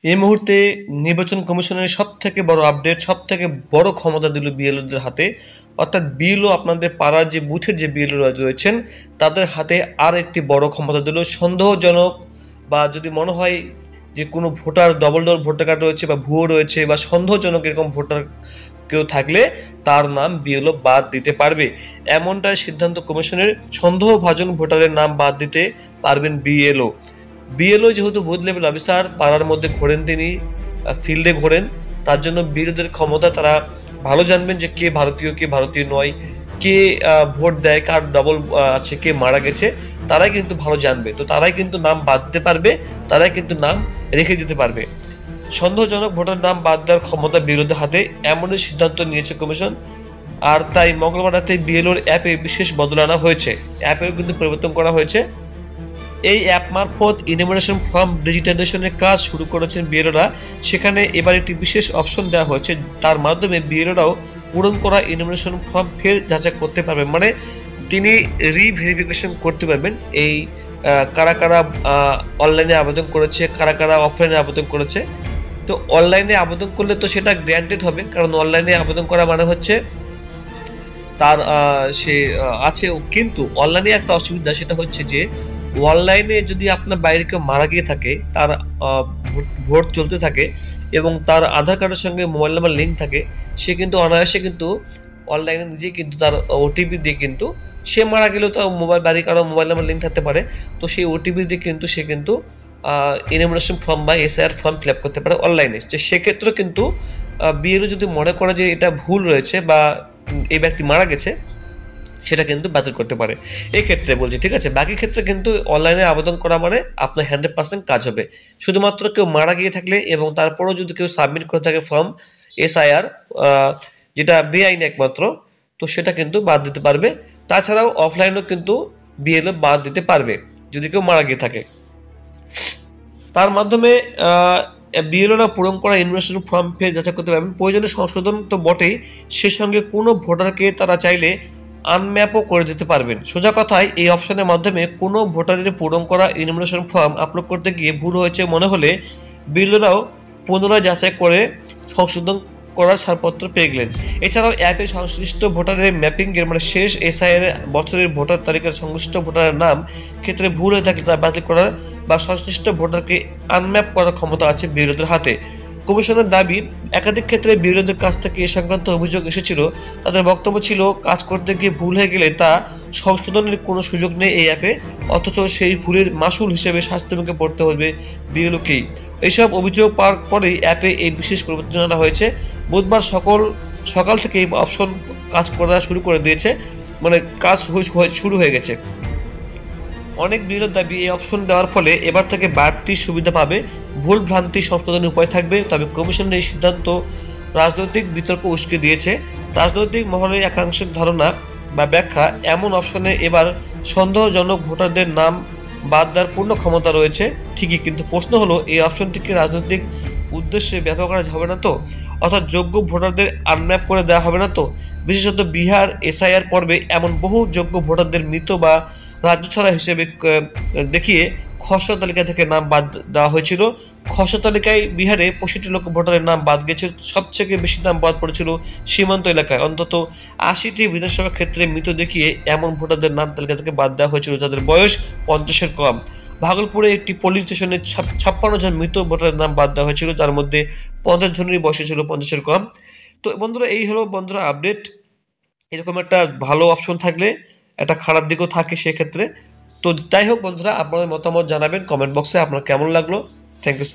এই মুহূর্তে নির্বাচন কমিশনের সবথেকে বড় আপডেট, সবথেকে বড় ক্ষমতা দিল বিএলওদের হাতে। অর্থাৎ বিএলও আপনাদের পাড়ার যে বুথের যে বিএলও রয়েছেন তাদের হাতে আর একটি বড় ক্ষমতা দিল। সন্দেহজনক বা যদি মনে হয় যে কোনো ভোটার ডবল ভোটার কার্ড রয়েছে বা ভুয়ো রয়েছে বা সন্দেহজনক এরকম ভোটার কেউ থাকলে তার নাম বিএলও বাদ দিতে পারবে, এমনটাই সিদ্ধান্ত কমিশনের। সন্দেহভাজন ভোটারের নাম বাদ দিতে পারবেন বিএলও। বিএলও যেহেতু বুথ লেভেল অফিসার, পাড়ার মধ্যে ঘোরেন, তিনি ফিল্ডে ঘোরেন, তার জন্য বিএলওদের ক্ষমতা তারা ভালো জানবেন যে কে ভারতীয় কে ভারতীয় নয়, কে ভোট দেয়, কার ডবল আছে, কে মারা গেছে, তারাই কিন্তু ভালো জানবে। তো তারাই কিন্তু নাম বাদ দিতে পারবে, তারাই কিন্তু নাম রেখে দিতে পারবে। সন্দেহজনক ভোটার নাম বাদ দেওয়ার ক্ষমতা বিএলওদের হাতে, এমনই সিদ্ধান্ত নিয়েছে কমিশন। আর তাই মঙ্গলবার রাতে বিএলওর অ্যাপে বিশেষ বদল আনা হয়েছে, অ্যাপেও কিন্তু পরিবর্তন করা হয়েছে। এই অ্যাপ মারফত ইনুমারেশন ফর্ম ডিজিটাইজেশনের কাজ শুরু করেছেন বিএলওরা। সেখানে এবার একটি বিশেষ অপশন দেওয়া হয়েছে, তার মাধ্যমে বিএলওরাও পূরণ করা ইনুমারেশন ফর্ম ফের যাচাই করতে পারবেন। মানে তিনি রিভেরিফিকেশন করতে পারবেন এই কারা কারা অনলাইনে আবেদন করেছে, কারা কারা অফলাইনে আবেদন করেছে। তো অনলাইনে আবেদন করলে তো সেটা গ্র্যান্টেড হবে, কারণ অনলাইনে আবেদন করা মানে হচ্ছে তার সে আছে। কিন্তু অনলাইনে একটা অসুবিধা, সেটা হচ্ছে যে অনলাইনে যদি আপনার বাইরে কেউ মারা গিয়ে থাকে, তার ভোট চলতে থাকে এবং তার আধার কার্ডের সঙ্গে মোবাইল নাম্বার লিঙ্ক থাকে, সে কিন্তু অনায়াসে কিন্তু অনলাইনে নিজেই কিন্তু তার ওটিপি দিয়ে কিন্তু সে মারা গেলেও তো মোবাইল বাড়ি কারো মোবাইল নাম্বার লিঙ্ক থাকতে পারে, তো সেই ওটিপি দিয়ে কিন্তু সে কিন্তু ইনভিটেশন ফর্ম বা এসআইআর ফর্ম ফিল আপ করতে পারে অনলাইনে। যে সেক্ষেত্রে কিন্তু বিএলও যদি মনে করে যে এটা ভুল রয়েছে বা এই ব্যক্তি মারা গেছে, সেটা কিন্তু বাতিল করতে পারে। এই ক্ষেত্রে বলছি, ঠিক আছে। বাকি ক্ষেত্রে কিন্তু অনলাইনে আবেদন করা মানে আপনার 100% কাজ হবে। শুধুমাত্র কেউ মারা গিয়ে থাকলে এবং তারপরেও যদি কেউ সাবমিট করে থাকে ফর্ম এসআইআর, যেটা বেআইনি একমাত্র, তো সেটা কিন্তু বাদ দিতে পারবে। তাছাড়াও অফলাইনেও কিন্তু বিএলও বাদ দিতে পারবে যদি কেউ মারা গিয়ে থাকে। তার মাধ্যমে বিএলওরা পূরণ করা ইনভেস্টমেন্ট ফর্ম ফের যাচাই করতে পারবেন। প্রয়োজনীয় সংশোধন তো বটেই, সে সঙ্গে কোনো ভোটারকে তারা চাইলে আনম্যাপও করে দিতে পারবেন। সোজা কথায় এই অপশনের মাধ্যমে কোনো ভোটারের পূরণ করা ইনভিটেশন ফর্ম আপলোড করতে গিয়ে ভুল হয়েছে মনে হলে বিএলওরাও পুনরায় যাচাই করে সংশোধন করার ছাড়পত্র পেয়ে গেলেন। এছাড়াও অ্যাপে সংশ্লিষ্ট ভোটারের ম্যাপিংয়ের মানে শেষ এসআইআর বছরের ভোটার তালিকার সংশ্লিষ্ট ভোটারের নাম ক্ষেত্রে ভুল হয়ে থাকলে তা বাতিল করার বা সংশ্লিষ্ট ভোটারকে আনম্যাপ করার ক্ষমতা আছে বিএলওদের হাতে। কমিশনের দাবি, একাধিক ক্ষেত্রে বিএলওদের কাছ থেকে এ সংক্রান্ত অভিযোগ এসেছিল। তাদের বক্তব্য ছিল কাজ করতে গিয়ে ভুল হয়ে গেলে তা সংশোধনের কোনো সুযোগ নেই এই অ্যাপে, অথচ সেই ভুলের মাসুল হিসেবে শাস্তির মুখে পড়তে হবে বিএলওকেই। এইসব অভিযোগ পাওয়ার পরেই অ্যাপে এই বিশেষ পরিবর্তন আনা হয়েছে। বুধবার সকাল থেকে এই অপশন কাজ করা শুরু করে দিয়েছে, মানে কাজ শুরু হয়ে গেছে। অনেক বিরোধ দাবি এই অপশন দেওয়ার ফলে এবার থেকে বাড়তি সুবিধা পাবে, ভুল ভ্রান্তি সংশোধনের উপায় থাকবে। তবে কমিশনের এই সিদ্ধান্ত রাজনৈতিক বিতর্ক উস্কে দিয়েছে। রাজনৈতিক মহলের একাংশের ধারণা বা ব্যাখ্যা, এমন অপশনে এবার সন্দেহজনক ভোটারদের নাম বাদ দেওয়ার পূর্ণ ক্ষমতা রয়েছে ঠিকই, কিন্তু প্রশ্ন হলো এই অপশনটিকে রাজনৈতিক উদ্দেশ্যে ব্যবহার করা হবে না তো? অর্থাৎ যোগ্য ভোটারদের আনম্যাপ করে দেওয়া হবে না তো? বিশেষত বিহার এসআইআর পর্বে এমন বহু যোগ্য ভোটারদের মৃত বা রাজ্য ছাড়া হিসেবে দেখিয়ে খসড়া তালিকা থেকে নাম বাদ দেওয়া হয়েছিল। খসড়া তালিকায় বিহারে 65 লক্ষ ভোটারের নাম বাদ গেছে। সবথেকে বেশি নাম বাদ পড়েছিল সীমান্ত এলাকায়, অন্তত 80টি বিধানসভা ক্ষেত্রে মৃত দেখিয়ে এমন ভোটারদের নাম তালিকা থেকে বাদ দেওয়া হয়েছিল যাদের বয়স 50-এর কম। ভাগলপুরে একটি পোলিং স্টেশনে 56 জন মৃত ভোটারের নাম বাদ দেওয়া হয়েছিল, যার মধ্যে 50 জনেরই বয়স ছিল 50-এর কম। তো বন্ধুরা, এই হলো বন্ধুরা আপডেট। এরকম একটা ভালো অপশন থাকলে একটা খারাপ দিকও থাকে সেক্ষেত্রে। তো যাই হোক বন্ধুরা, আপনাদের মতামত জানাবেন কমেন্ট বক্সে, আপনার কেমন লাগলো। Thank you.